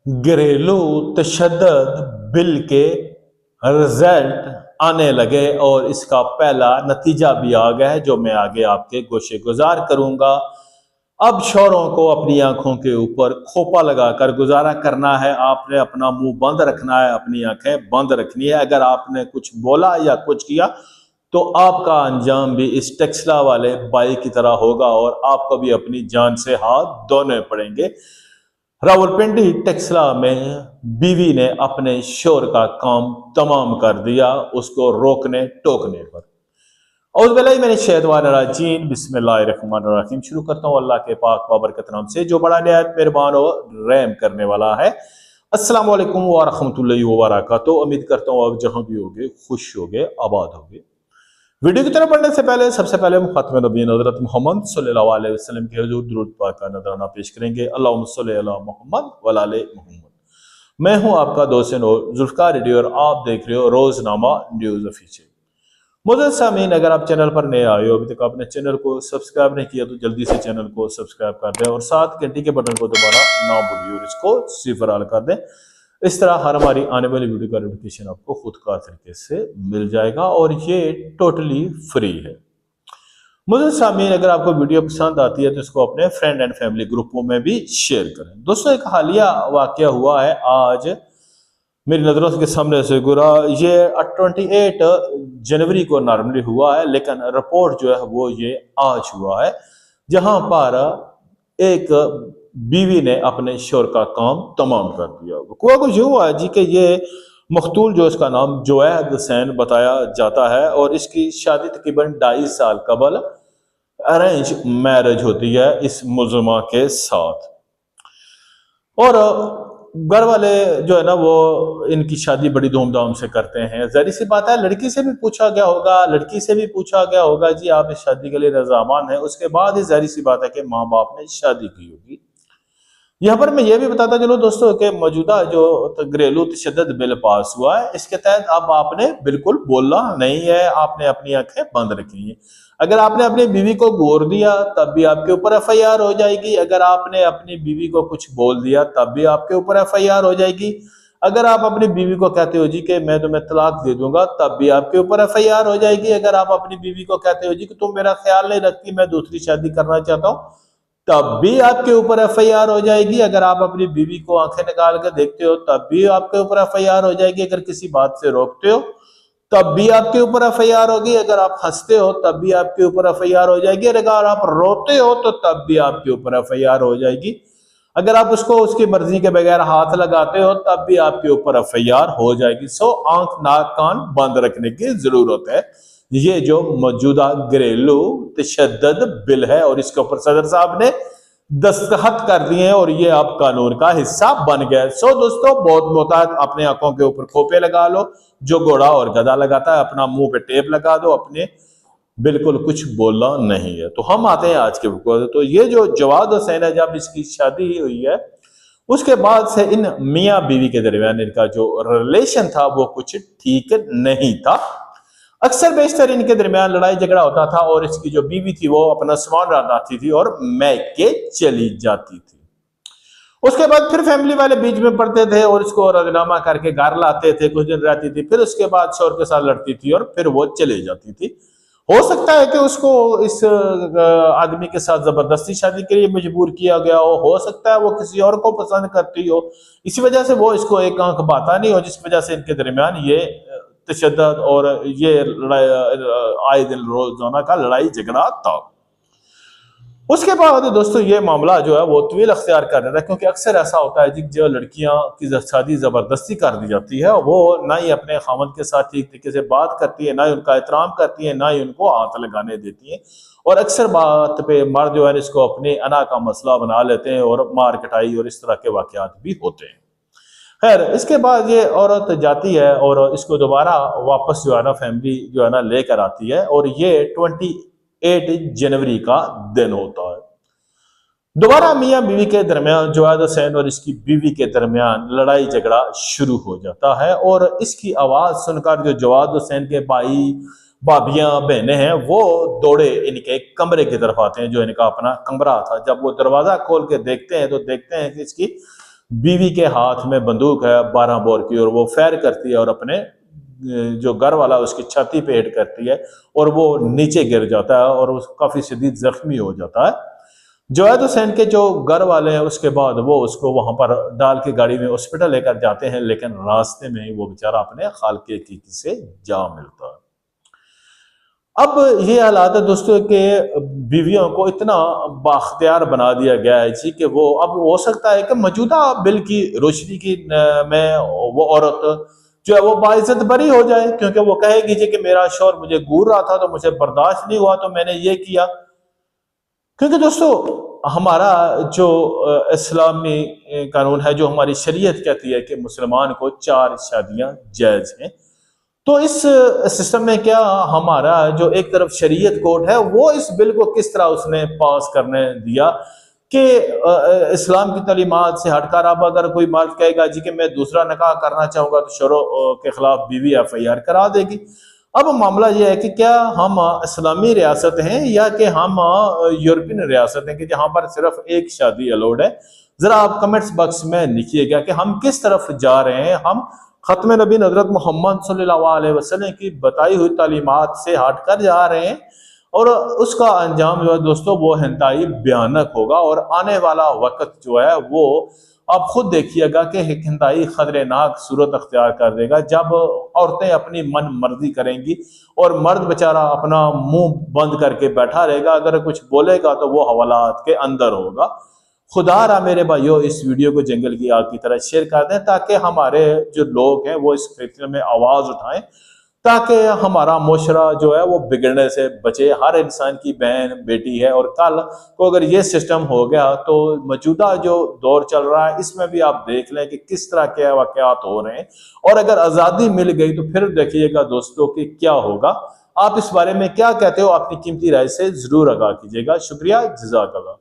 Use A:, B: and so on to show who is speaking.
A: घरेलू तशद्दुद बिल के रिजल्ट आने लगे और इसका पहला नतीजा भी आ गया है, जो मैं आगे आपके गोशे गुजार करूंगा। अब शोरों को अपनी आंखों के ऊपर खोपा लगाकर गुजारा करना है। आपने अपना मुंह बंद रखना है, अपनी आंखें बंद रखनी है। अगर आपने कुछ बोला या कुछ किया तो आपका अंजाम भी इस टेक्सला वाले बाई की तरह होगा और आपको भी अपनी जान से हाथ धोने पड़ेंगे। रावलपिंडी टेक्सला में बीवी ने अपने शोर का काम तमाम कर दिया, उसको रोकने टोकने पर। और मैंने शैतान बिस्मिल्लाहिर्रहमानिर्रहीम शुरू करता हूँ अल्लाह के पाक बाबरकत नाम से, जो बड़ा निहायत मेहरबान और रहम करने वाला है। अस्सलाम वालेकुम व रहमतुल्लाहि व बरकातहू। उम्मीद करता हूँ आप जहां भी होगे खुश होगे, आबाद होगे। वीडियो की तरफ बढ़ने से पहले सबसे पहले हम खातमे नबीय्यीन हज़रत मोहम्मद सल्लल्लाहु अलैहि वसल्लम के हुजूर दुरूद पाक का नजराना पेश करेंगे। अल्लाहुम्मा सल्लि अला मोहम्मद व अला आले मोहम्मद। मैं हूं आपका दोस्त जुल्फकार रेडियो और आप देख रहे हो रोजनामा न्यूज ऑफिशियल। मुझे सामीन, अगर आप चैनल पर नए आए हो, अभी तक आपने चैनल को सब्सक्राइब नहीं किया तो जल्दी से चैनल को सब्सक्राइब कर दें और साथ घंटी के बटन को दबाना ना भूलिए और इसको सिफर आल कर दें। इस तरह हर हमारी आने वाली वीडियो का नोटिफिकेशन आपको खुद का तरीके से मिल जाएगा और ये टोटली फ्री है। मुझे सामीन, अगर आपको वीडियो पसंद आती है तो इसको अपने फ्रेंड एंड फैमिली ग्रुपों में भी शेयर करें। दोस्तों, एक हालिया वाकया हुआ है आज मेरी नजरों के सामने से गुजरा। ये 28 जनवरी को नॉर्मली हुआ है, लेकिन रिपोर्ट जो है वो ये आज हुआ है, जहां पर एक बीवी ने अपने शोर का काम तमाम कर दिया। हुआ कुछ हुआ है जी कि ये मखतूल, जो इसका नाम जोएद हुसैन बताया जाता है और इसकी शादी तकरीबन 2.5 साल कबल अरेंज मैरिज होती है इस मुलजमा के साथ। और घर वाले जो है ना वो इनकी शादी बड़ी धूमधाम से करते हैं। जाहिर सी बात है, लड़की से भी पूछा गया होगा, लड़की से भी पूछा गया होगा जी आप इस शादी के लिए रजामान है। उसके बाद ही जाहिर सी बात है कि माँ बाप ने शादी की होगी। यहाँ पर मैं ये भी बताता चलो दोस्तों कि मौजूदा जो घरेलू तशद्दुद बिल पास हुआ है, इसके तहत अब आपने बिल्कुल बोलना नहीं है, आपने अपनी आंखें बंद रखनी है। अगर आपने अपनी बीवी को गोर दिया तब भी आपके ऊपर एफआईआर हो जाएगी। अगर आपने अपनी बीवी को कुछ बोल दिया तब भी आपके ऊपर एफआईआर हो जाएगी। अगर आप अपनी बीवी को कहते हो जी कि मैं तुम्हें तलाक दे दूंगा तब भी आपके ऊपर एफआईआर हो जाएगी। अगर आप अपनी बीवी को कहते हो जी कि तुम मेरा ख्याल नहीं रखती, मैं दूसरी शादी करना चाहता हूँ, तब भी आपके ऊपर एफआईआर हो जाएगी। अगर आप अपनी बीवी को आंखें निकाल कर देखते हो तब भी आपके ऊपर एफआईआर हो जाएगी। अगर किसी बात से रोकते हो तब भी आपके ऊपर एफआईआर होगी। अगर आप हंसते हो तब भी आपके ऊपर एफआईआर हो जाएगी। अगर आप रोते हो तो तब भी आपके ऊपर एफआईआर हो जाएगी। अगर आप उसको उसकी मर्जी के बगैर हाथ लगाते हो तब भी आपके ऊपर एफआईआर हो जाएगी। सो आंख नाक कान बंद रखने की जरूरत है। ये जो मौजूदा घरेलू तशद्दुद बिल है और इसके ऊपर सदर साहब ने दस्तखत कर दिए हैं और ये अब कानून का हिस्सा बन गया है। सो दोस्तों, बहुत मोहतात, अपने आंखों के ऊपर खोपे लगा लो, जो घोड़ा और गधा लगाता है, अपना मुंह पे टेप लगा दो, अपने बिल्कुल कुछ बोलना नहीं है। तो हम आते हैं आज के वीडियो। तो ये जो जवाद हुसैन है, जब इसकी शादी हुई है उसके बाद से इन मियाँ बीवी के दरमियान इनका जो रिलेशन था वो कुछ ठीक नहीं था। अक्सर बेशतर इनके दरमियान लड़ाई झगड़ा होता था और इसकी जो बीवी थी वो अपना सामान लाती थी और मैके चली जाती थी। उसके बाद फिर फैमिली वाले बीच में पड़ते थे और इसको राजीनामा करके घर लाते थे, कुछ दिन रहती थी, फिर उसके बाद शोहर के साथ लड़ती थी और फिर वो चले जाती थी। हो सकता है कि उसको इस आदमी के साथ जबरदस्ती शादी के लिए मजबूर किया गया हो सकता है वो किसी और को पसंद करती हो, इसी वजह से वो इसको एक आंख बाता नहीं हो, जिस वजह से इनके दरमियान ये तशद्दुद और ये आए दिन रोजाना का लड़ाई झगड़ा था। उसके बाद दोस्तों ये मामला जो है वो तवील अख्तियार कर रहा है, क्योंकि अक्सर ऐसा होता है जो लड़कियां की शादी जबरदस्ती कर दी जाती है, वो ना ही अपने खामद के साथ ठीक तरीके से बात करती है, ना ही उनका एहतराम करती है, ना ही उनको हाथ लगाने देती है। और अक्सर बात पे मर्द जो है इसको अपने अना का मसला बना लेते हैं और मार कटाई और इस तरह के वाकयात भी होते हैं। खैर, इसके बाद ये औरत जाती है और इसको दोबारा वापस जो है ना फैमिली जो है ना लेकर आती है और ये 28 जनवरी का दिन होता है। दोबारा मियाँ बीवी के दरमियान जवाद हुसैन और इसकी बीवी के दरमियान लड़ाई झगड़ा शुरू हो जाता है और इसकी आवाज सुनकर जो जवाद हुसैन के भाई भाभियां बहनें हैं वो दौड़े इनके कमरे की तरफ आते हैं, जो इनका अपना कमरा था। जब वो दरवाजा खोल के देखते हैं तो देखते हैं कि इसकी बीवी के हाथ में बंदूक है 12 बोर की और वो फायर करती है और अपने जो घर वाला उसकी छाती पे हिट करती है और वो नीचे गिर जाता है और वो काफी शदीद जख्मी हो जाता है। जवेद हुसैन के जो घर वाले हैं उसके बाद वो उसको वहां पर डाल के गाड़ी में हॉस्पिटल लेकर जाते हैं, लेकिन रास्ते में ही वो बेचारा अपने खालके की से जा मिलता है। अब ये हालात है दोस्तों कि बीवियों को इतना बाख्तियार बना दिया गया है जी कि वो अब हो सकता है कि मौजूदा बिल की रोशनी की में वो औरत जो है वो बाइज्जत बरी हो जाए, क्योंकि वो कहेगी जी कि मेरा शौहर मुझे घूर रहा था तो मुझे बर्दाश्त नहीं हुआ तो मैंने ये किया। क्योंकि दोस्तों हमारा जो इस्लामी कानून है, जो हमारी शरीयत कहती है कि मुसलमान को 4 शादियां जायज हैं, तो इस सिस्टम में क्या हमारा जो एक तरफ शरीयत कोर्ट है वो इस बिल को किस तरह उसने पास करने दिया कि इस्लाम की तालीमात से हटकर अब अगर कोई मर्द कहेगा जी कि मैं दूसरा निकाह करना चाहूंगा तो शोहर के खिलाफ बीवी FIR करा देगी। अब मामला यह है कि क्या हम इस्लामी रियासत हैं या कि हम यूरोपियन रियासत हैं कि जहां पर सिर्फ एक शादी अलाउड है। जरा आप कमेंट्स बॉक्स में लिखिएगा कि हम किस तरफ जा रहे हैं। हम खत्म नबी हज़रत मोहम्मद सल्लल्लाहु अलैहि वसल्लम की बताई हुई तालीमात से हटकर जा रहे हैं और उसका अंजाम जो है दोस्तों वो इंतहाई भयानक होगा और आने वाला वक्त जो है वो आप खुद देखिएगा कि एक इंतहाई खतरनाक सूरत अख्तियार कर देगा जब औरतें अपनी मन मर्जी करेंगी और मर्द बेचारा अपना मुंह बंद करके बैठा रहेगा, अगर कुछ बोलेगा तो वो हवालात के अंदर होगा। खुदा रहा मेरे भाइयों, इस वीडियो को जंगल की आग की तरह शेयर कर दें ताकि हमारे जो लोग हैं वो इस सिलसिले में आवाज उठाएं, ताकि हमारा मुआशरा जो है वो बिगड़ने से बचे। हर इंसान की बहन बेटी है और कल को अगर ये सिस्टम हो गया तो मौजूदा जो दौर चल रहा है इसमें भी आप देख लें कि किस तरह के वाकयात हो रहे हैं और अगर आज़ादी मिल गई तो फिर देखिएगा दोस्तों कि क्या होगा। आप इस बारे में क्या कहते हो, अपनी कीमती राय से जरूर आगाह कीजिएगा। शुक्रिया, जज़ाकल्लाह।